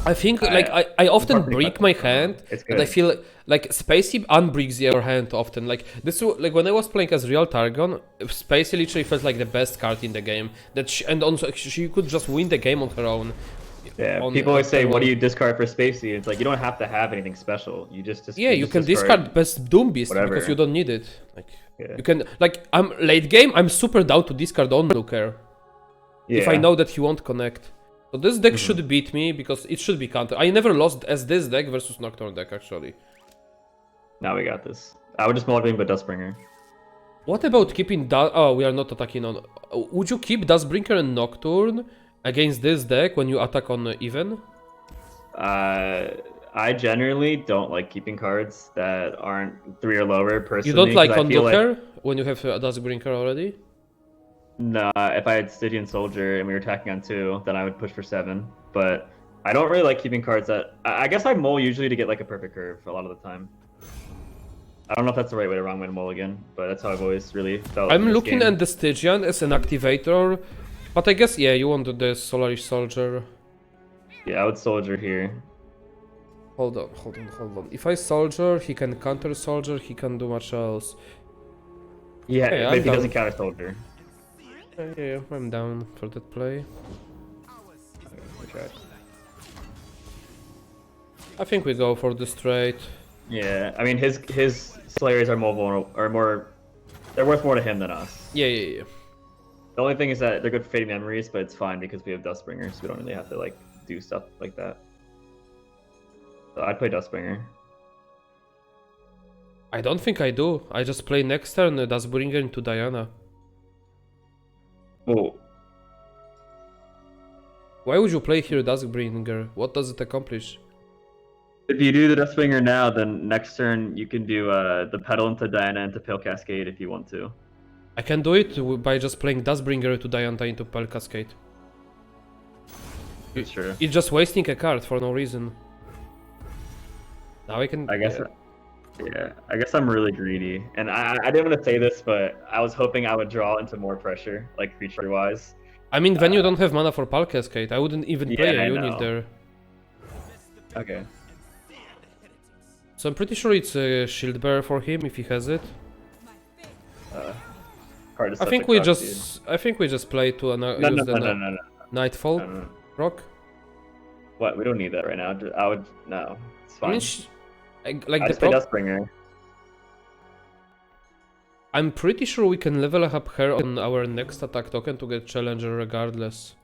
I think like I often unfortunately, break but, my hand, it's and I good. feel like Spacey unbreaks your hand often. Like this, like when I was playing as real Targon, Spacey literally felt like the best card in the game. And also she could just win the game on her own. Yeah, On people always say, turn "What do one. you discard for Spacey?" It's like you don't have to have anything special. Yeah, You you just can discard discard best Doom Beast because you whatever. don't need it. Like Yeah. you can like I'm late game. I'm super down to discard Onlooker if I Yeah. know that he won't connect. So this deck Hmm. should beat me because it should be counter. I never lost as this deck versus Nocturne deck actually. Now we got this. I would just mulligan, but Dustbringer. What about keeping Oh, we are not attacking on. Would you keep Dustbringer and Nocturne against this deck when you attack on even? I generally don't like keeping cards that aren't 3 or lower You don't personally because like I feel like Onlooker when you have Dustbringer already? nah, if I had Stygian Soldier and we were attacking on 2, then I would push for 7. But I don't really like keeping cards that I guess I mull usually to get like a perfect curve a lot of the time. I don't know if that's the right way to wrong way to mulligan, but that's how I've always really felt in I'm this looking game. at the Stygian as an activator, but I guess yeah, you want the Solarish Soldier. Yeah, I would Soldier here. Hold on. If I Soldier, he can counter Soldier, he can do much else. Yeah, Yeah, but I'm if he down. doesn't counter Soldier. Yeah, I'm down for that play. Okay, we tried. I think we go for the straight. Yeah, I mean his Slayers are more vulnerable, are more. They're worth more to him than us. Yeah. The only thing is that they're good for fading memories, but it's fine because we have Dustbringer, so we don't really have to like do stuff like that. So I'd play Dustbringer. I don't think I do. I just play next turn Dustbringer into Diana. Oh, Why would you play here Duskbringer? What does it accomplish? if you do the Dustbringer now, then next turn you can do the Petal into Diana into Pale Cascade if you want to. I can do it by just playing Duskbringer to Diana into Pearl Cascade. It's true. It's just wasting a card for no reason. Now I can... I guess. Yeah, I guess I'm really greedy, and I didn't want to say this, but I was hoping I would draw into more pressure, like creature wise. I mean, when you don't have mana for Pearl Cascade, I wouldn't even play a I unit know. there. Okay. So I'm pretty sure it's a shield bearer for him if he has it. Card is I such think a we cock, just... I think we just play to use the Nightfall no. rock. What? We don't need that right now. I would no. It's I fine. mean, like I the just play prop... Dustbringer. I'm pretty sure we can level up her on our next attack token to get Challenger regardless.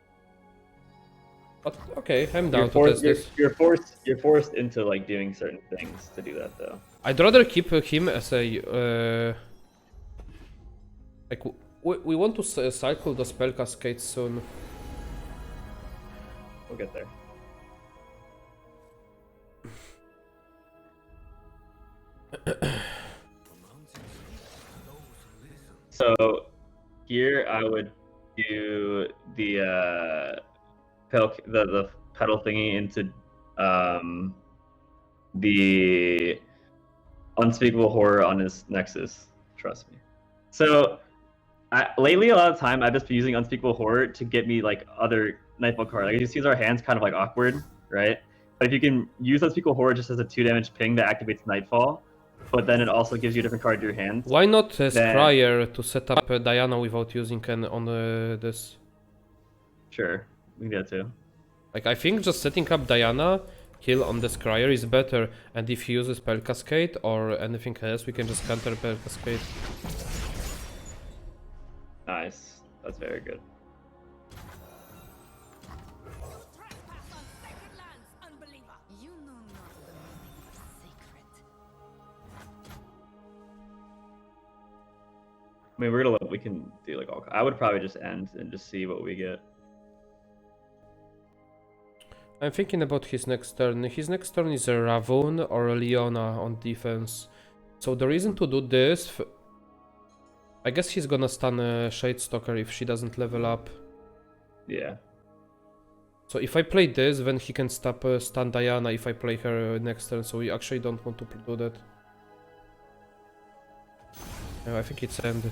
But okay, I'm down to test this. You're forced into like doing certain things to do that though. I'd rather keep him as a... like, we want to cycle the spell cascade soon. We'll get there. So here I would do the the pedal thingy into the unspeakable horror on his Nexus. Trust me. So lately, a lot of time I've just been using unspeakable horror to get me like other Nightfall cards. Like it just seems our hands kind of like awkward, right? But if you can use unspeakable horror just as a 2 damage ping that activates Nightfall, but then it also gives you a different card to your hand. Why not Scryer to set up Diana without using an on this? Sure, we can do that too. Like, I think just setting up Diana kill on the Scryer is better, and if he uses Spell Cascade or anything else, we can just counter Spell Cascade. Nice, that's very good. I mean, we can do like all. I would probably just end and just see what we get. I'm thinking about his next turn. His next turn is a Ravun or a Leona on defense. So the reason to do this... I guess he's gonna stun Shadestalker if she doesn't level up. Yeah. So if I play this, then he can stun Diana if I play her next turn, so we actually don't want to do that. No, I think it's end.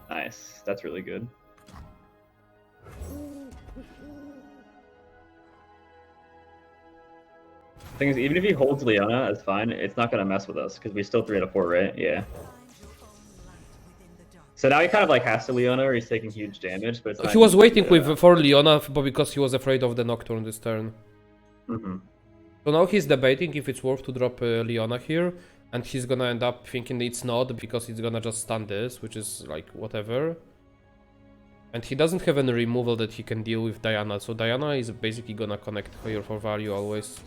Nice, that's really good. Thing is, even if he holds Leona, it's fine. It's not gonna mess with us because we still 3 out of 4, right? Yeah. So now he kind of like has to Leona, or he's taking huge damage, but it's not He was enough waiting to, for Leona but because he was afraid of the Nocturne this turn. Mm-hmm. So now he's debating if it's worth to drop Leona here, and he's gonna end up thinking it's not because it's gonna just stun this, which is like whatever. And he doesn't have any removal that he can deal with Diana, so Diana is basically gonna connect here for value always.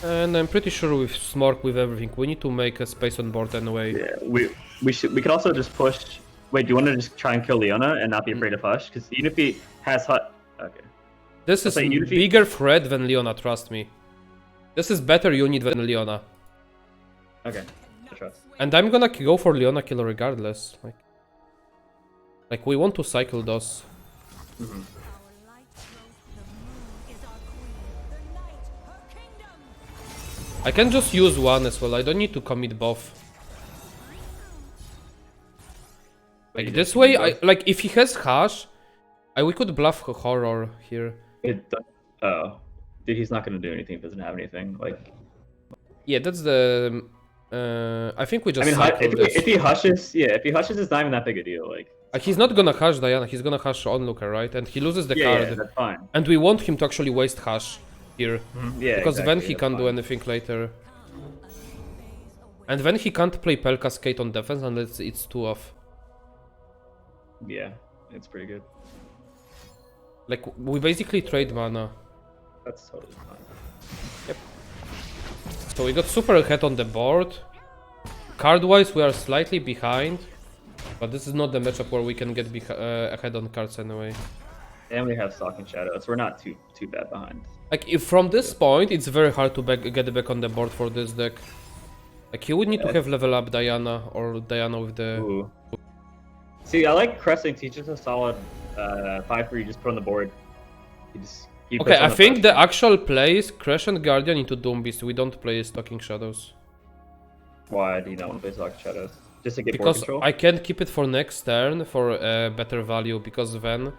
And I'm pretty sure with Smork, with everything, we need to make a space on board anyway. Yeah, we could also just push. Wait, do you want to just try and kill Leona and not be afraid of Hush? Because even if he has Hut, okay. This is a bigger threat than Leona, trust me. This is better unit than Leona. Okay, I trust. And I'm gonna go for Leona kill regardless. Like we want to cycle those. Mm-hmm. I can just use one as well, I don't need to commit both. Like this way, like if he has Hush, we could bluff Horror here. Oh, dude, he's not gonna do anything if he doesn't have anything. Like, yeah, that's the. I think we just. I mean, if he hushes, yeah, if he hushes, it's not even that big a deal. Like, he's not gonna Hush Diana, he's gonna Hush Onlooker, right? And he loses the card. Yeah, that's fine. And we want him to actually waste Hush here. Yeah, because exactly, then he can't do anything later. And then he can't play Pel Cascade on defense unless it's 2 off. Yeah, it's pretty good. Like, we basically trade mana. That's totally fine. Yep. So we got super ahead on the board. Card-wise, we are slightly behind. But this is not the matchup where we can get ahead on cards anyway. And we have Stalking Shadow, so we're not too bad behind. Like, if from this point, it's very hard to get back on the board for this deck. Like, you would need to have level up Diana, or Diana with the... Ooh. See, I like Crescent, teaches a solid 5 for you just put on the board. Okay, I think the actual play is Crescent Guardian into Doom Beast. We don't play Stalking Shadows. Why do you not want to play Stalking Shadows? Just to get board Because control? I can keep it for next turn for better value, because then...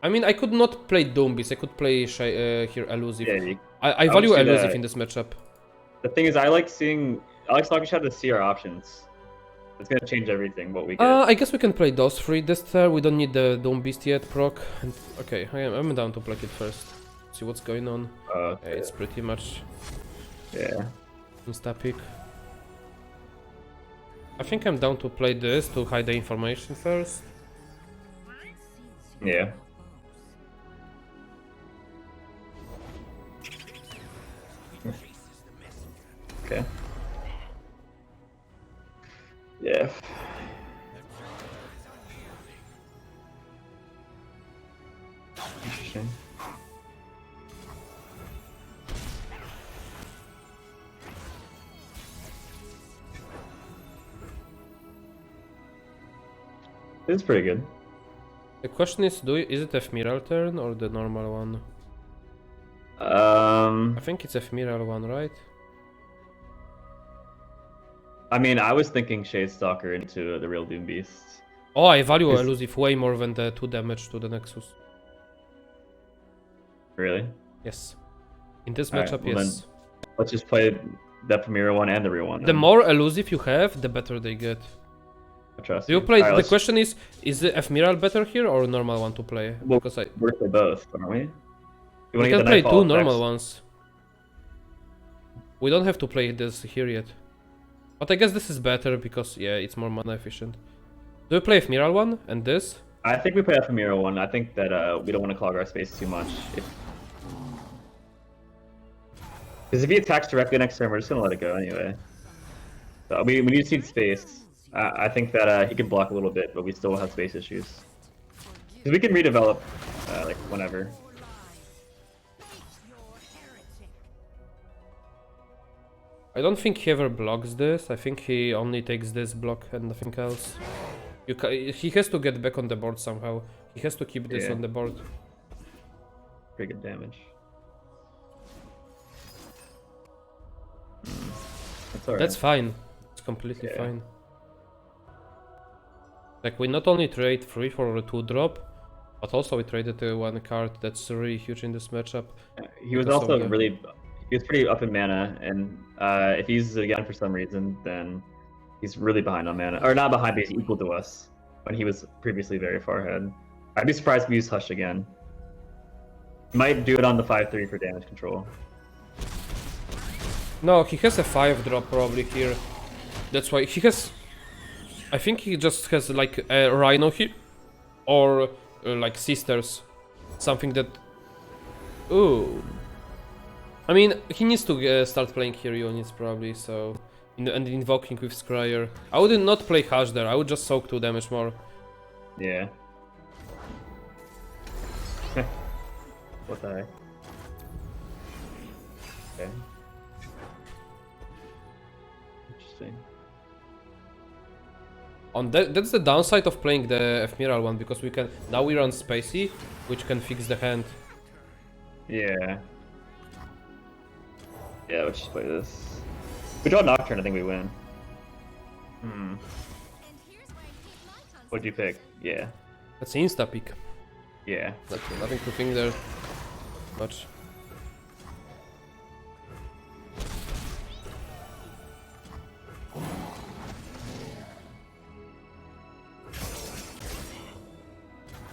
I mean, I could not play Doom Beast, I could play here Elusive. Yeah, I value Elusive in this matchup. The thing is, I like Stalking Shadow to see our options. It's gonna change everything, what we get. I guess we can play those 3 this turn. We don't need the Doom Beast yet, proc. And, okay, I'm down to play it first. See what's going on. Okay. It's pretty much... Yeah. Insta-pick. I think I'm down to play this to hide the information first. Yeah. Okay. Yeah. Interesting. It's pretty good. The question is, is it Ephemeral turn or the normal one? I think it's Ephemeral one, right? I mean, I was thinking Shadestalker into the real Doom Beast. Oh, I value Elusive way more than the 2 damage to the Nexus. Really? Yes. In this Alright, matchup, well yes. then, let's just play the Premier one and the real one. The more Elusive you have, the better they get. I trust Do you play? Alright, the question is the Ephemeral better here or normal one to play? Well, Because we're play both, aren't we? we can play 2 normal ones. We don't have to play this here yet. But I guess this is better because, yeah, it's more mana efficient. Do you play Ephemeral one and this? I think we play Ephemeral one. I think that we don't want to clog our space too much. Because if he attacks directly next turn, we're just going to let it go anyway. So we need to see space. I think that he can block a little bit, but we still have space issues. Because we can redevelop, like, whenever. I don't think he ever blocks this. I think he only takes this block and nothing else. He has to get back on the board somehow. He has to keep this on the board. Pretty good damage. That's alright. That's fine. It's completely fine. Like, we not only trade 3 for a 2 drop, But also we traded one card that's really huge in this matchup. He was Because of also the- he was pretty up in mana, and if he uses it again for some reason, then he's really behind on mana. Or not behind, but he's equal to us, when he was previously very far ahead. I'd be surprised if he used Hush again. Might do it on the 5/3 for damage control. No, he has a 5-drop probably here. That's why he has... I think he just has like a Rhino here. Or like Sisters. Something that... Ooh. I mean, he needs to start playing here units probably, so... and invoking with Scryer. I would not play Hush there, I would just soak 2 damage more. Yeah. What the heck? Okay. Interesting. That's the downside of playing the Ephemeral one, because we can... Now we run Spacey, which can fix the hand. Yeah. Yeah, let's just play this. We draw Nocturne, I think we win. Hmm. What'd you pick? Yeah. That's insta pick. Yeah. Nothing to think there. Much.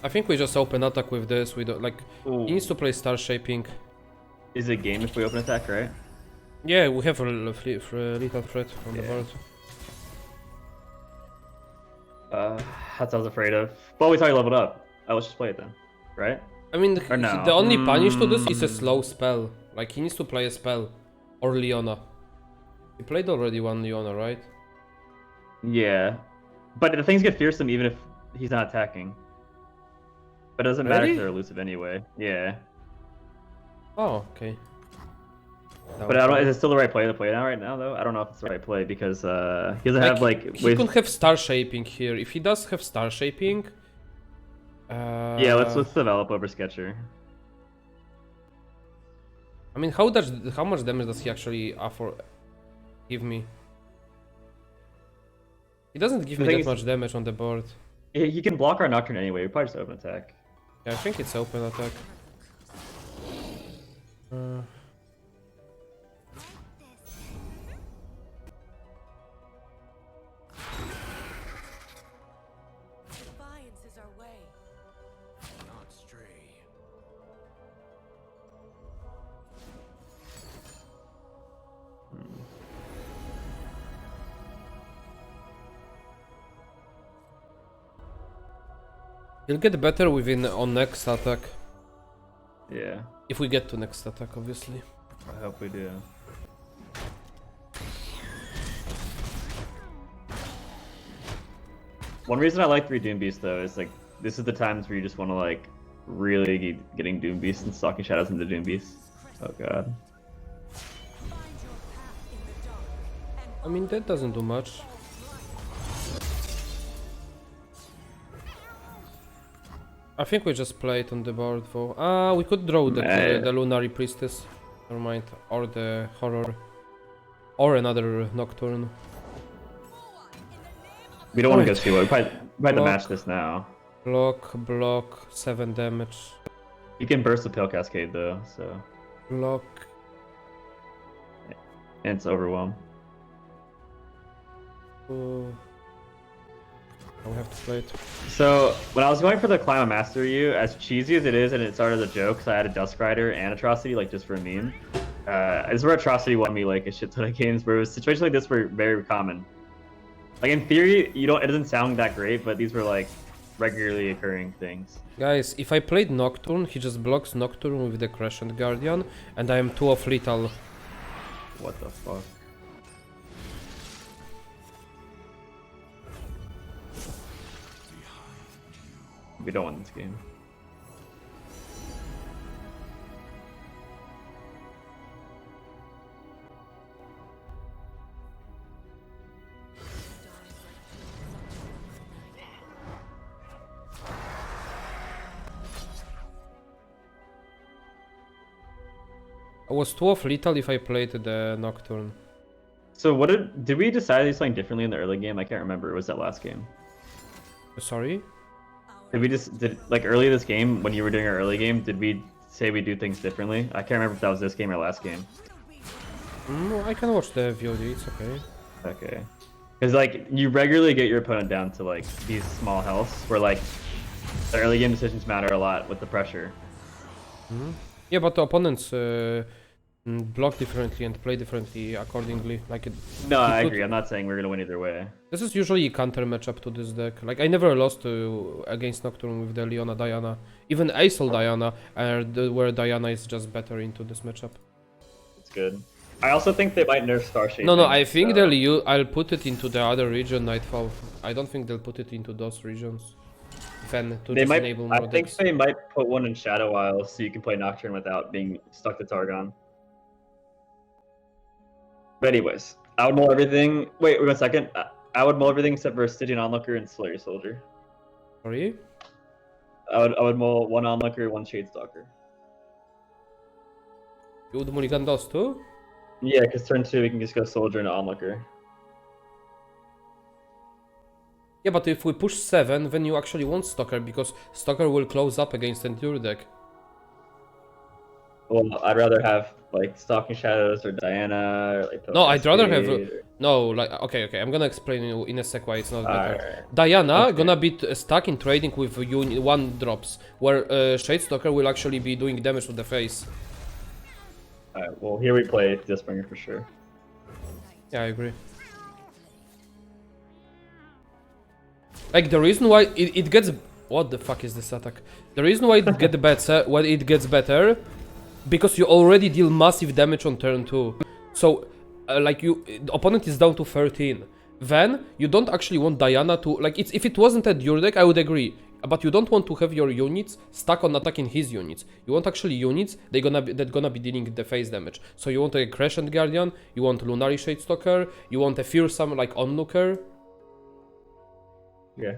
I think we just open attack with this. We don't like. Ooh. He needs to play star shaping. Is it game if we open attack, right? Yeah, we have a little threat on the Yeah. board. That's what I was afraid of. Well, we already leveled up. Oh, let's just play it then, right? I mean, Or no? the only punish to this is a slow spell. Like he needs to play a spell, or Leona. He played already one Leona, right? Yeah, but the things get fearsome even if he's not attacking. But it doesn't matter Really? if they're elusive anyway. Yeah. Oh, okay. But I don't. Is it still the right play to play now? Right now, though, I don't know if it's the right play because he doesn't have like. He could have star shaping here. If he does have star shaping. Yeah, let's develop over Sketcher. I mean, how much damage does he actually give me? He doesn't give The me thing that is- much damage on the board. He can block our Nocturne anyway. We probably just open attack. Yeah, I think it's open attack. Defiance is our way. Not stray. He'll get better on next attack. Yeah, If we get to next attack, obviously. I hope we do. One reason I like 3 Doom Beasts though is like this is the times where you just want to like really keep getting Doom Beasts and stalking shadows into Doom Beasts. Oh god. Find your path in the dark and I mean, that doesn't do much. I think we just play it on the board though. We could draw the Lunary Priestess. Never mind. Or the Horror. Or another Nocturne. We don't want to go Right. too low. We probably have to Block. match this now. Block, 7 damage. You can burst the Pale Cascade though, so Block. and it's Overwhelm. We have to play it. So when I was going for the Climb a Master you, as cheesy as it is, and it started as a joke, because I had a Dusk Rider and Atrocity, like just for a meme. This is where Atrocity won me like a shit ton of games, where it was situations like this were very common. Like in theory, it doesn't sound that great, but these were like regularly occurring things. Guys, if I played Nocturne, he just blocks Nocturne with the Crescent Guardian, and I am 2 of lethal. What the fuck? We don't win this game. I was 2 of lethal if I played the Nocturne. So what did we decide to do something differently in the early game? I can't remember. It was that last game. Sorry? our Did we did like early this game when you were doing our early game? Did we say we do things differently? I can't remember if that was this game or last game. I can watch the VOD, it's okay. Okay. Because like you regularly get your opponent down to like these small healths where like the early game decisions matter a lot with the pressure. Yeah, but the opponents block differently and play differently accordingly. Like No, I could- agree. I'm not saying we're gonna win either way. this is usually a counter matchup to this deck. Like I never lost against Nocturne with the Leona Diana, even Aesol Diana, where Diana is just better into this matchup. It's good. I also think they might nerf Star Shaping. No, I think so- I'll put it into the other region, Nightfall. I don't think they'll put it into those regions. Then to They just might. enable I more think decks. they might put one in Shadow Isles so you can play Nocturne without being stuck to Targon. But anyways, I would mull everything. Wait 1 second. I would mull everything except for Stygian Onlooker and Slayer Soldier. Sorry? I would mull 1 Onlooker, 1 Shadestalker. You would mulligan those too? Yeah, because turn 2 we can just go Soldier and Onlooker. Yeah, but if we push 7, then you actually want Stalker, because Stalker will close up against Endure deck. Well, I'd rather have like Stalking Shadows or Diana. Or, like, No, I'd rather have... Cascade or- No, like, okay, I'm gonna explain you in a sec why it's not better. Alright. Diana Okay. gonna be stuck in trading with 1 drops, where Shadestalker will actually be doing damage to the face. Alright, well here we play Deathbringer for sure. Yeah, I agree. Like, the reason why it gets... What the fuck is this attack? The reason why it gets better, when it gets better, because you already deal massive damage on turn 2. So, like, the opponent is down to 13. Then, you don't actually want Diana to... Like, if it wasn't a Dure deck, I would agree. But you don't want to have your units stuck on attacking his units. You want actually units that gonna be dealing the face damage. So you want a Crescent Guardian, you want Lunary Shadestalker, you want a fearsome, like, Onlooker. Yeah.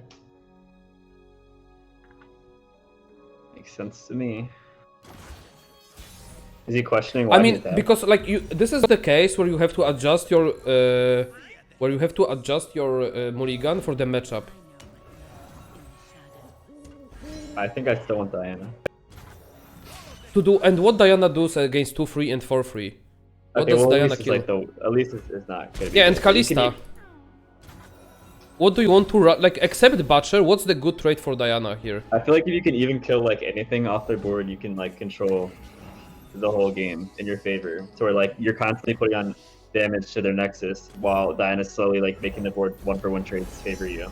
Makes sense to me. Is he questioning why I mean, he's dead? because like this is the case where you have to adjust your mulligan for the matchup. I think I still want Diana. And what Diana does against 2-3 and 4-3? What Okay, does well Diana at least kill? it's like at least it's not gonna be Yeah, and good. You can Kalista. What do you want to run? Like, except Butcher, what's the good trade for Diana here? I feel like if you can even kill like anything off their board, you can like control the whole game in your favor. So where like you're constantly putting on damage to their Nexus while Diana's slowly like making the board 1-for-1 trades favor you.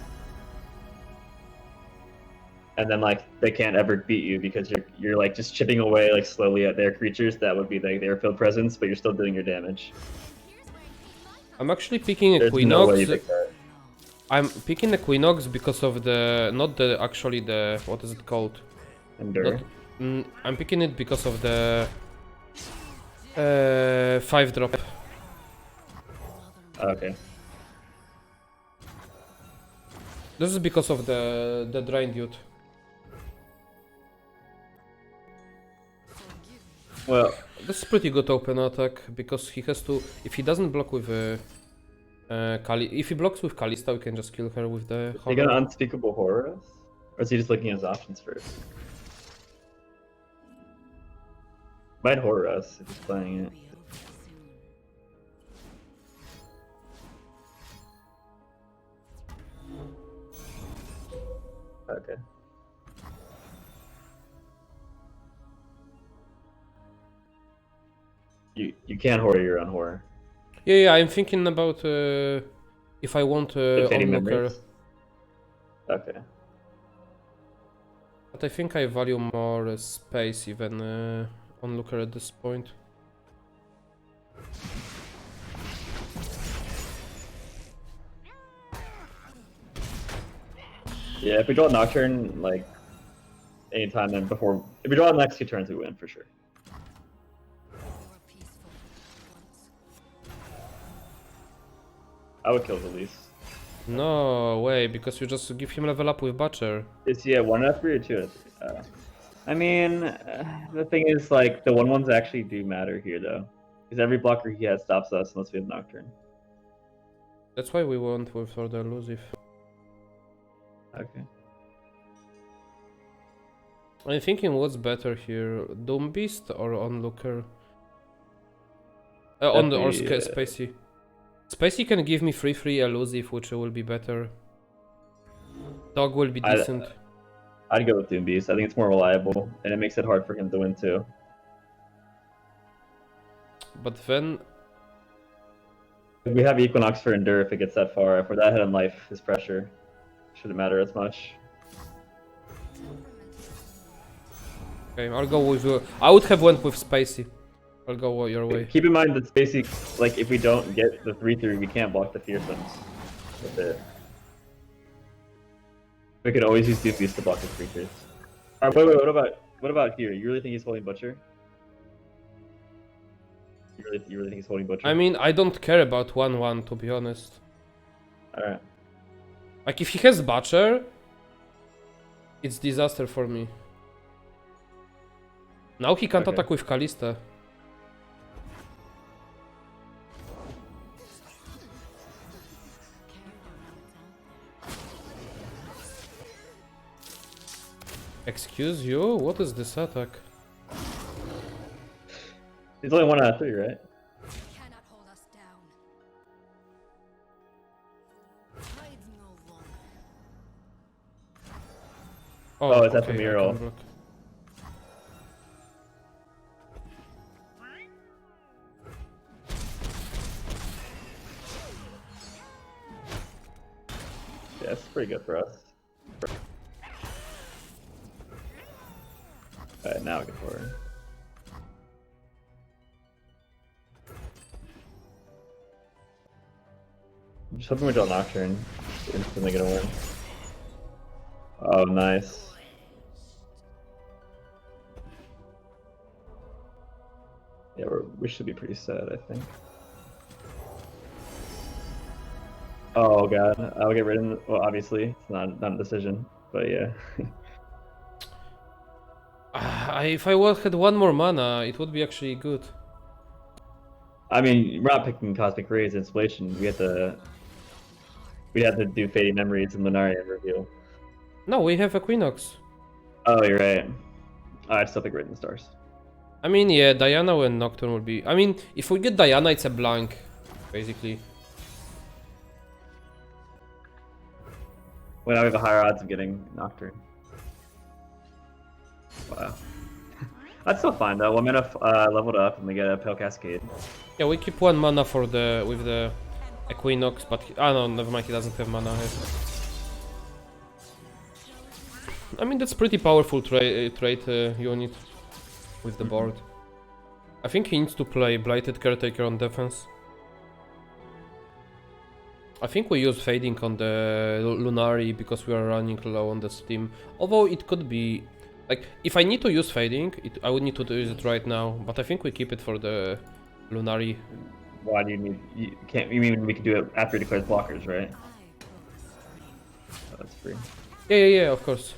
And then like they can't ever beat you because you're like just chipping away like slowly at their creatures. That would be like their field presence, but you're still doing your damage. I'm actually picking There's no way you Equinox. pick that. I'm picking Equinox because of not the what is it called? Endure. I'm picking it because of the 5-drop. Okay. This is because of the Drain Dude. Well, This is pretty good open attack because he has to. If he doesn't block with if he blocks with Kalista, we can just kill her with the. is he gonna unspeakable horror us? Or is he just looking at his options first? Might horror us if he's playing it. Okay. You can't horror your own horror. Yeah, I'm thinking about if I want Any Onlooker, memories? Okay. but I think I value more Spacey than Onlooker at this point. Yeah, if we draw Nocturne, like, anytime then before... If we draw the next 2 turns, we win for sure. I would kill the least. No way, because you just give him level up with Butcher. Is he at 1 F3 or 2 F3? I mean, the thing is, like, the 1/1s actually do matter here, though. Because every blocker he has stops us unless we have Nocturne. That's why we went for the elusive. Okay. I'm thinking what's better here, Doom Beast or Onlooker? Spacey. Spacey can give me free elusive, which will be better. Dog will be decent. I'd go with Doom Beast. I think it's more reliable, and it makes it hard for him to win too. But then We have Equinox for Endure if it gets that far. If we're that ahead in life, his pressure shouldn't matter as much. okay, I'll go with. I would have went with Spacey. I'll go your way. Keep in mind that Spacey, like, if we don't get the 3-3, we can't block the Fearsomes with it. We could always use Doom Beast to block the 3-3s. Alright, wait, what about here? You really think he's holding Butcher? You really think he's holding Butcher? I mean, I don't care about 1-1 to be honest. Alright. Like if he has Butcher, it's disaster for me. Now he can't Okay. attack with Kalista. Excuse you? What is this attack? He's only 1 out of 3, right? Cannot hold us down. Hides no longer. Oh, it's okay, I ephemeral. can block. Yeah, it's pretty good for us. Alright, now we can forward. I'm just hoping we draw Nocturne. It's instantly gonna win. Oh, nice. Yeah, we should be pretty set, I think. Oh god, I'll get rid of it. Well, obviously, it's not a decision, but yeah. If I had one more mana, it would be actually good. I mean, we're not picking Cosmic Rays Inspiration. We have to do Fading Memories and Lunaria reveal. No, we have Equinox. Oh, you're right. I'd still pick Written Stars. I mean, yeah, Diana and Nocturne would be... I mean, if we get Diana, it's a blank, basically. Well, now we have a higher odds of getting Nocturne. Wow. That's still fine though. 1 mana leveled up and we get a Pale Cascade. Yeah, we keep 1 mana for with the Equinox, but no, never mind, he doesn't have mana here. I mean, that's pretty powerful trait unit with the board. I think he needs to play Blighted Caretaker on defense. I think we use Fading on the Lunari because we are running low on the Steam. Although it could be... Like, if I need to use Fading, I would need to use it right now. But I think we keep it for the Lunari. Why do you need... You mean we could do it after he declares blockers, right? Oh, that's free. Yeah, of course.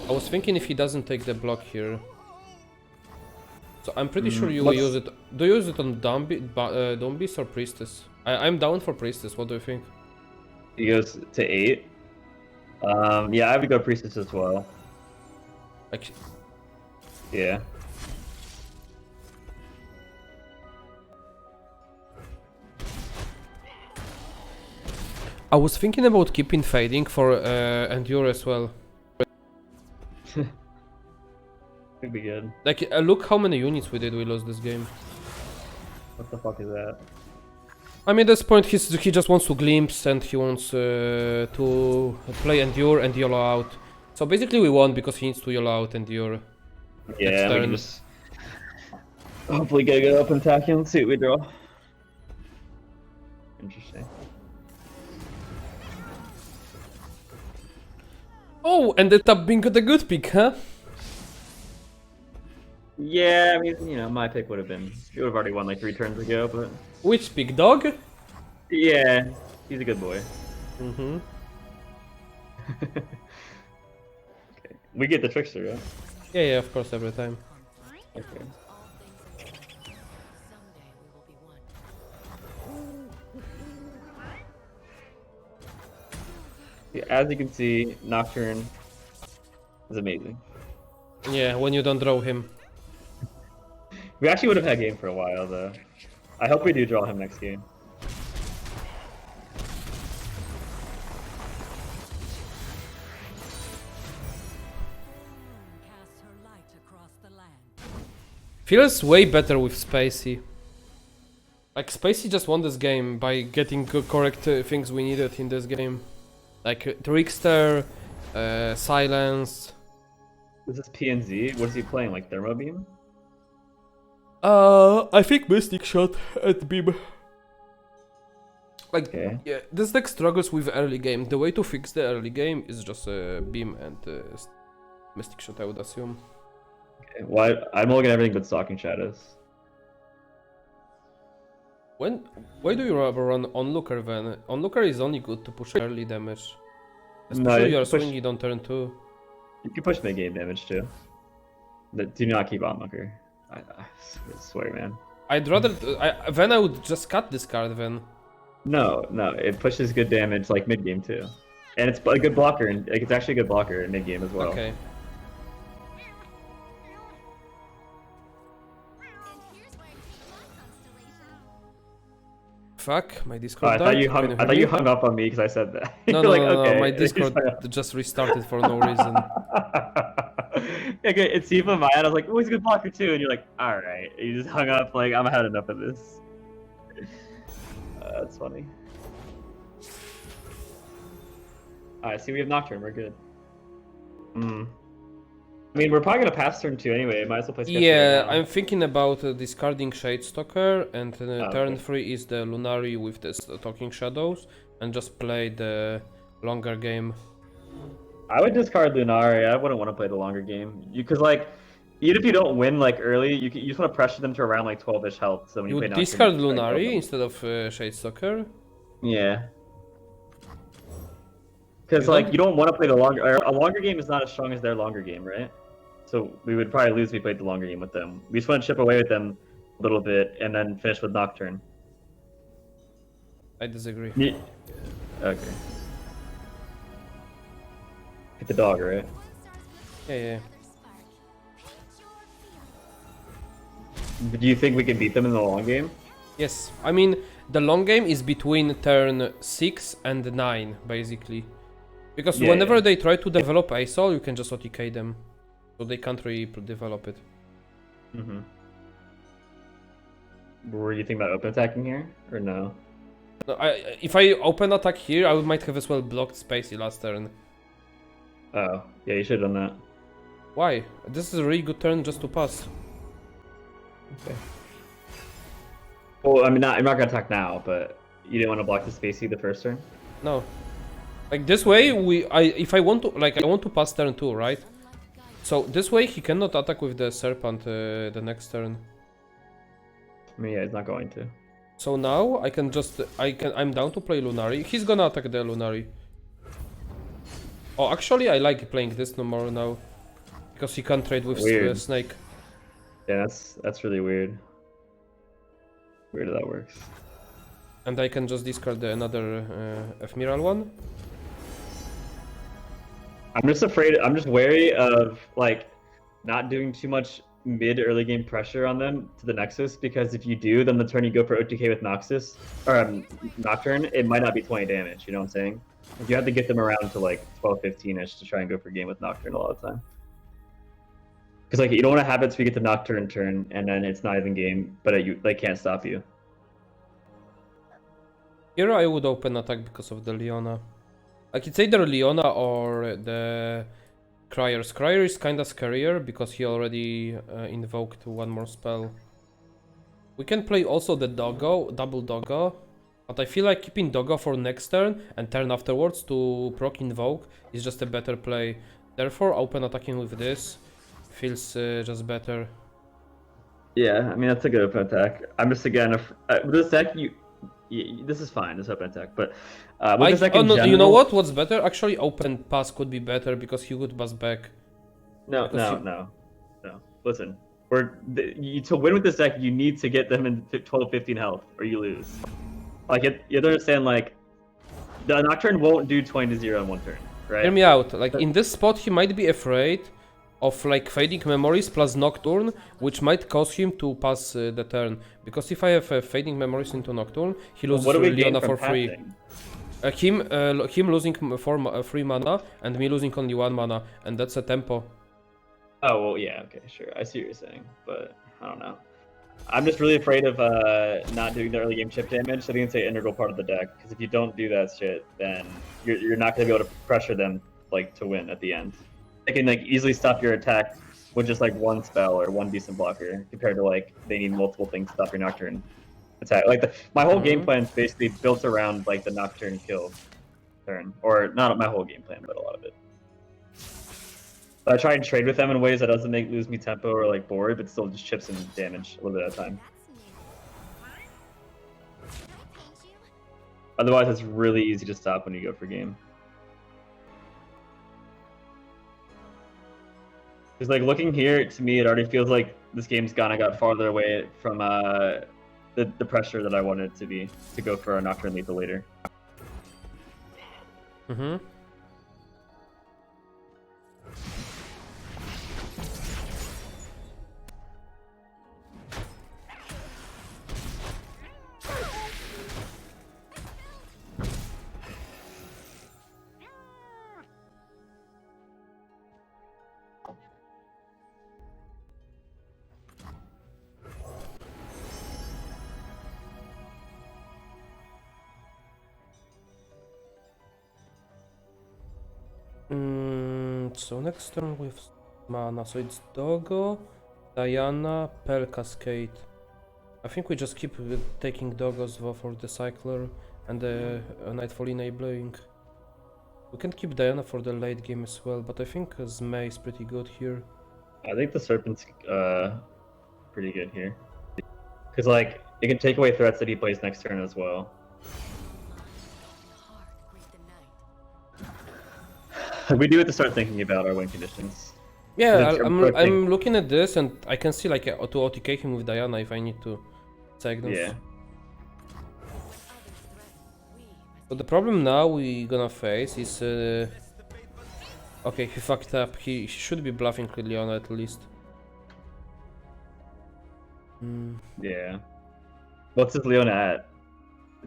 I was thinking if he doesn't take the block here. So I'm pretty sure you will use it. Do you use it on Dumbies or Priestess? I'm down for Priestess, what do you think? He goes to 8. Yeah, I would go Priestess as well. Like, Yeah. I was thinking about keeping Fading for Endure as well. Could be good. Like, look how many units we lost this game. What the fuck is that? I mean, at this point, he just wants to glimpse and he wants to play Endure and YOLO out. So basically we won because he needs to YOLO out Endure. Yeah, Next we turn. can just hopefully get a good open attack and see what we draw. Interesting. Oh, ended up being the good pick, huh? Yeah, I mean, you know, my pick would have been... He would have already won like 3 turns ago, but... Which pick, Dog? Yeah, he's a good boy. Mm-hmm. Okay. We get the Trickster, right? Yeah, of course, every time. Okay. Someday we will be one. As you can see, Nocturne is amazing. Yeah, when you don't draw him. We actually would have had game for a while though. I hope we do draw him next game. Casts her light across the land. Feels way better with Spacey. Like, Spacey just won this game by getting correct things we needed in this game. Like, Trickster, Silence. This is PNZ. What is he playing? Like Thermo Beam? I think Mystic Shot at Beam. Like, Okay. yeah, this deck struggles with early game. The way to fix the early game is just Beam and Mystic Shot, I would assume. Okay. Well, I'm looking at everything but Stalking Shadows. Why do you rather run Onlooker then? Onlooker is only good to push early damage. No, Especially you you're push- swinging on turn 2. You can push mid-game damage too. But do not keep Onlooker. I swear, man. I'd rather... then I would just cut this card then. No, it pushes good damage like mid-game too. And it's a good blocker, and like, it's actually a good blocker in mid-game as well. Okay. Fuck, my Oh, Discord I died. thought you Can hung. hear I thought you me? hung up on me because I said that. No, You're no, like, no, okay. no, my Discord just restarted for no reason. Okay, it's Siva Maya, and I was like, oh, he's a good blocker too, and you're like, all right. You just hung up like, I'm had enough of this. That's funny. Alright, see, we have Nocturne. We're good. I mean, we're probably gonna pass turn 2 anyway. Might as well play Sketchy Yeah, right now. I'm thinking about discarding Shadestalker, and turn okay. 3 is the Lunari with the Talking Shadows, and just play the longer game. I would discard Lunari. I wouldn't want to play the longer game. Because, like, even if you don't win, like, early, you just want to pressure them to around, like, 12-ish health. So when you You play would Nocturne, discard you can, like, kill Lunari them. instead of Shadestalker? Yeah. Because, You like, don't- you don't want to play the longer... Or a longer game is not as strong as their longer game, right? So we would probably lose if we played the longer game with them. We just want to chip away with them a little bit and then finish with Nocturne. I disagree. Yeah. Okay. Hit the dog, right? Yeah. Do you think we can beat them in the long game? Yes, I mean, the long game is between turn 6 and 9, basically. Because Yeah, whenever yeah. they try to develop ASOL, you can just OTK them. So they can't really develop it. Mm-hmm. Were you thinking about open attacking here, or no? No, if I open attack here, I might have as well blocked Spacey last turn. Oh, yeah, you should have done that. Why? This is a really good turn just to pass. Okay. Well, I mean, I'm not gonna attack now, but you didn't want to block the Spacey the first turn? No. Like this way, if I want to, like, I want to pass turn 2, right? So this way he cannot attack with the Serpent the next turn. I mean, yeah, he's not going to. So now I can just, I'm down to play Lunari. He's gonna attack the Lunari. Oh, actually I like playing this no more now. Because he can't trade with Weird. Snake. Yeah, that's really weird. Weird how that works. And I can just discard another Ephemeral one. I'm just wary of, like, not doing too much mid-early game pressure on them to the Nexus, because if you do, then the turn you go for OTK with Noxus, or Nocturne, it might not be 20 damage, you know what I'm saying? You have to get them around to, like, 12-15-ish to try and go for game with Nocturne a lot of the time. Because, like, you don't want to have it so you get the Nocturne turn, and then it's not even game, but they can't stop you. Here I would open attack because of the Leona. Like, it's either Leona or the Crier. Crier is kinda scarier because he already invoked one more spell. We can play also the Doggo, double Doggo. But I feel like keeping Doggo for next turn and turn afterwards to proc invoke is just a better play. Therefore, open attacking with this feels just better. Yeah, I mean, that's a good open attack. I'm just, again, with this deck, this is fine, this open attack, but with this deck in no, general... you know what? What's better? Actually, open pass could be better because he would pass back. No. Listen, to win with this deck, you need to get them in 12-15 health, or you lose. Like, you have to understand, like, the Nocturne won't do 20 to 0 in one turn, right? Hear me out. Like in this spot, he might be afraid of like Fading Memories plus Nocturne, which might cause him to pass the turn. Because if I have Fading Memories into Nocturne, he loses What do we gain Leona from for free. passing? Him losing 3 mana and me losing only 1 mana, and that's a tempo. Oh, well, yeah, okay, sure. I see what you're saying, but I don't know. I'm just really afraid of not doing the early game chip damage. I think it's an integral part of the deck, because if you don't do that shit, then you're not going to be able to pressure them like to win at the end. They can like easily stop your attack with just like one spell or one decent blocker, compared to like they need multiple things to stop your Nocturne attack. Like my whole game plan is basically built around like the Nocturne kill turn, or not my whole game plan, but a lot of it. But I try and trade with them in ways that doesn't lose me tempo or like board, but still just chips and damage a little bit at a time. Otherwise, it's really easy to stop when you go for game. Because like looking here, to me, it already feels like this game's got farther away from the pressure that I wanted it to be to go for a Nocturne lethal later. Mm-hmm. So next turn with mana, so it's Dogo, Diana, Pearl Cascade. I think we just keep taking Dogos for the Cycler and the Nightfall Enabling. We can keep Diana for the late game as well, but I think Zmei is pretty good here. I think the Serpent's pretty good here. Because like, it can take away threats that he plays next turn as well. We do have to start thinking about our win conditions. Yeah, I'm looking at this and I can see like to OTK him with Diana if I need to take those. Yeah. So the problem now we gonna face is okay, he fucked up. He should be bluffing Leona at least. Yeah. What's his Leona at?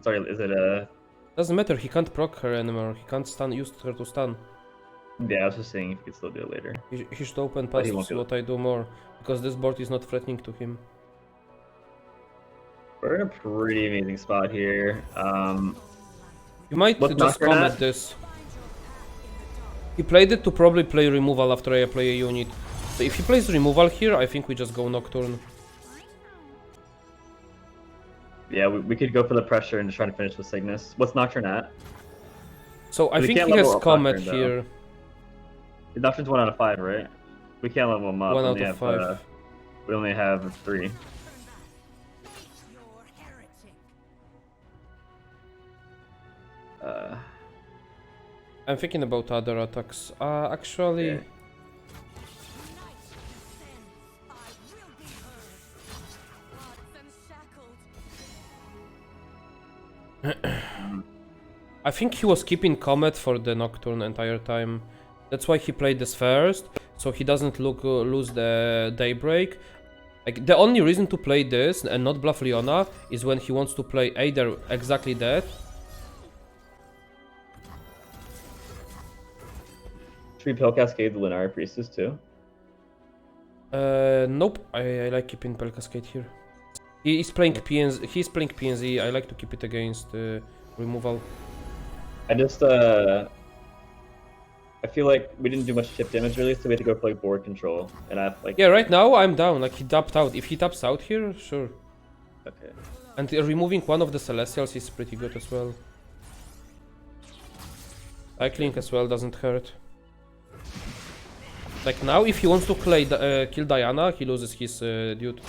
Sorry, is it a... Doesn't matter, he can't proc her anymore. He can't use her to stun. Yeah, I was just saying if he could still do it later. He should open But he pass won't do what I do more, because this board is not threatening to him. We're in a pretty amazing spot here. You might What's just Nocturne comment at? this. He played it to probably play removal after I play a unit. So if he plays removal here, I think we just go Nocturne. Yeah, we could go for the pressure and just try to finish with Cygnus. What's Nocturne at? So I We think can't he has level up Comet Nocturne, though. here. Nocturne's 1 out of 5, right? We can't level him up. 1 We out only of have, 5. we only have 3. You're heretic. I'm thinking about other attacks. Actually, Yeah. I think he was keeping Comet for the Nocturne entire time. That's why he played this first, so he doesn't lose the Daybreak. Like, the only reason to play this and not bluff Leona is when he wants to play either exactly that. Should we Pale Cascade the Lunar Priestess too? Nope. I like keeping Pearl Cascade here. He's playing PNZ. He's playing PNZ. I like to keep it against removal. I just I feel like we didn't do much chip damage really, so we had to go for like board control. And I like Yeah, right now I'm down. Like, he tapped out. If he taps out here, sure. okay. And removing one of the Celestials is pretty good as well. Cycling as well doesn't hurt. Like, now if he wants to kill Diana, he loses his dude.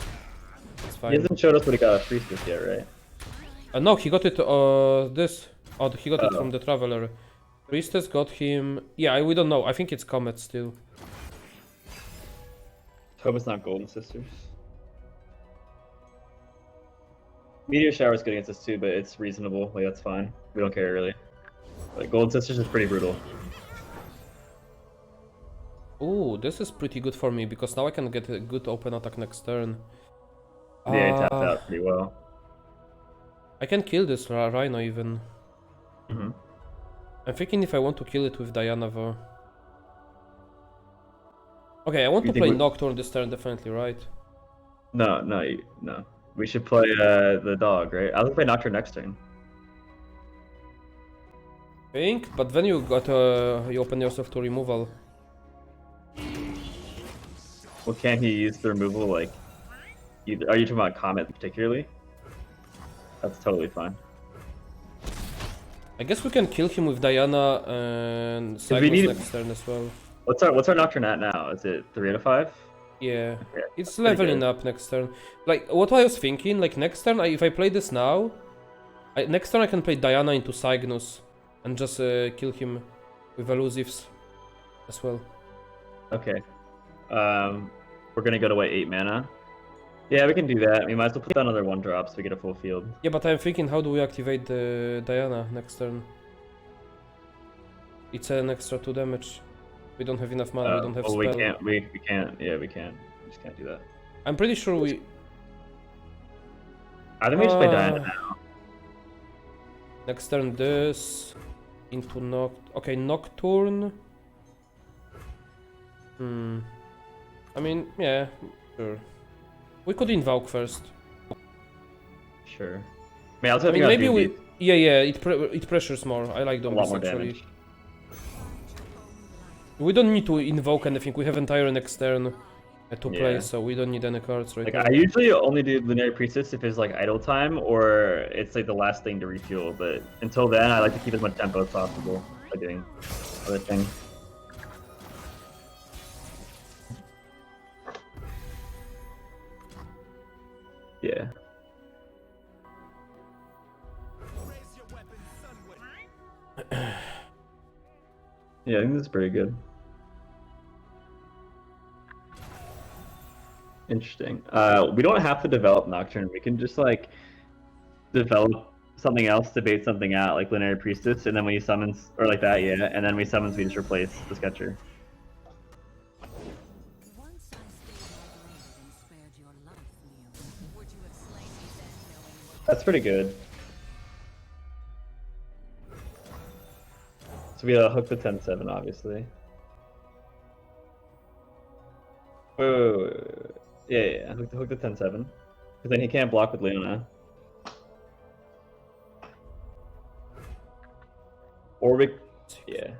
It's He fine. hasn't showed us what he got a Priestess yet, right? No, he got it this. Oh, he got it from the Traveler. Priestess got him... Yeah, we don't know. I think it's Comet still. Hope it's not Golden Sisters. Meteor Shower is good against us too, but it's reasonable. Like, that's fine. We don't care really. Like Gold Sisters is pretty brutal. Ooh, this is pretty good for me because now I can get a good open attack next turn. Yeah, he tapped out pretty well. I can kill this Rhino even. Hmm. I'm thinking if I want to kill it with Diana though. Okay, I want You to think play we- Nocturne this turn definitely, right? No, no, no. We should play the dog, right? I was gonna play Nocturne next turn. Think, but then you got you open yourself to removal. Well, can't he use the removal like? Either, are you talking about Comet particularly? That's totally fine. I guess we can kill him with Diana and we Cygnus need- next turn as well. What's our Nocturne at now? Is it 3 out of 5? Yeah, Okay, it's pretty leveling good. up next turn. Like, what I was thinking, like next turn, if I play this now, next turn I can play Diana into Cygnus and just kill him with elusives as well. Okay. We're gonna go to what, 8 mana? Yeah, we can do that. We might as well put down another 1-drop so we get a full field. Yeah, but I'm thinking, how do we activate the Diana next turn? It's an extra 2 damage. We don't have enough mana, we don't have well, spell. we can't. Yeah, we can't. We just can't do that. I'm pretty sure we... I think we just play Diana now. Next turn this into Okay, Nocturne. I mean, yeah, sure. We could invoke first. Sure. I mean, I was I hoping mean, on maybe we... Doombeat. Yeah, it pressures more. I like A lot Dombies more actually. damage. We don't need to invoke anything. We have entire next turn to play, Yeah. so we don't need any cards right Like, now. I usually only do Lunar Priestess if it's like idle time or it's like the last thing to refuel, but until then, I like to keep as much tempo as possible by doing other things. Yeah. Yeah, I think this is pretty good. Interesting. We don't have to develop Nocturne. We can just like develop something else to bait something out, like Linear Priestess, and then when he summons, or like that, yeah, and then we summons, we just replace the Sketcher. Once I stayed my blade and spared your life, Leo. Would you have slain me then, knowing what That's pretty good. So we hook the 10-7, obviously. Wait. Yeah. Hook the 10-7. Because then he can't block with Leona. Or we... Yeah.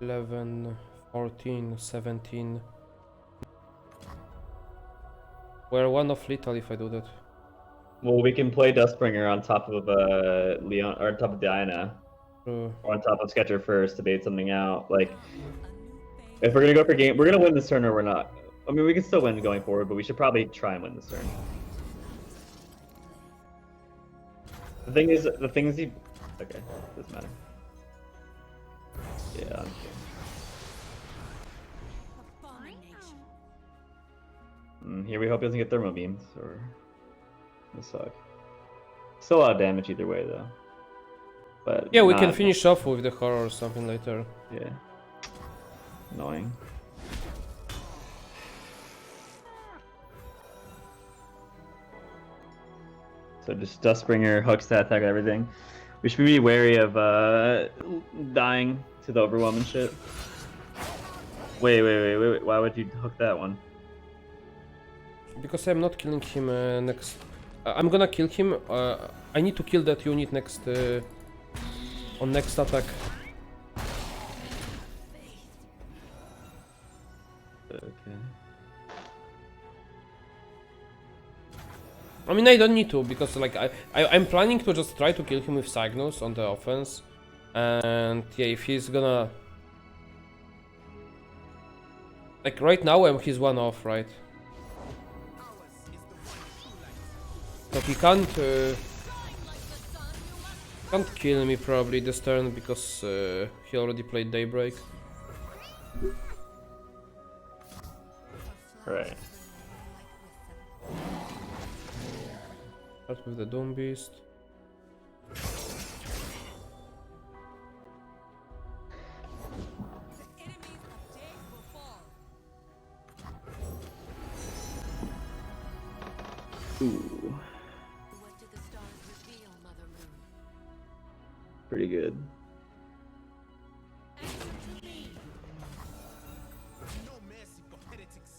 11, 14, 17. We're one of lethal if I do that. Well, we can play Dustbringer on top of Leon, or on top of Diana. True. Or on top of Sketcher first to bait something out. Like, if we're gonna go for game, we're gonna win this turn or we're not. I mean, we can still win going forward, but we should probably try and win this turn. The thing is he... Okay, doesn't matter. Yeah, I'm sure. abomination. Here we hope he doesn't get thermal beams, or... This suck. Still a lot of damage either way, though. But Yeah, we can not- finish off with the horror or something later. Yeah. Annoying. So just Dustbringer, hooks to attack everything. We should be wary of dying to the overwhelm and shit. Wait. Why would you hook that one? Because I'm not killing him next... I'm gonna kill him. I need to kill that unit next... on next attack. Okay. I mean, I don't need to, because like I'm planning to just try to kill him with Cygnus on the offense. And yeah, if he's gonna... Like right now he's one off, right? So he can't kill me probably this turn because he already played Daybreak. Right. Start with the Doom Beast. pretty good. No mercy for heretics.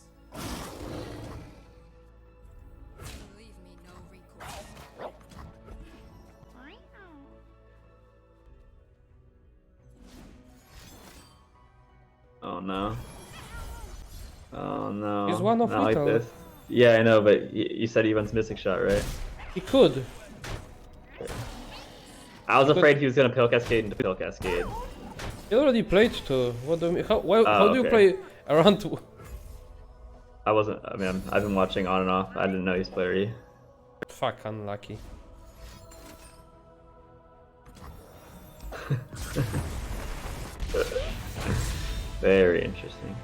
Leave me no recourse. Oh no. Oh no. He's one of Not like little. this. Yeah, I know, but you said he runs Mystic Shot, right? He could. I was afraid he was gonna Pill Cascade into Pill Cascade. He already played two. What do you mean? How do you okay. play around two? I wasn't. I mean, I've been watching on and off. I didn't know he's playery. Fuck, unlucky. Very interesting.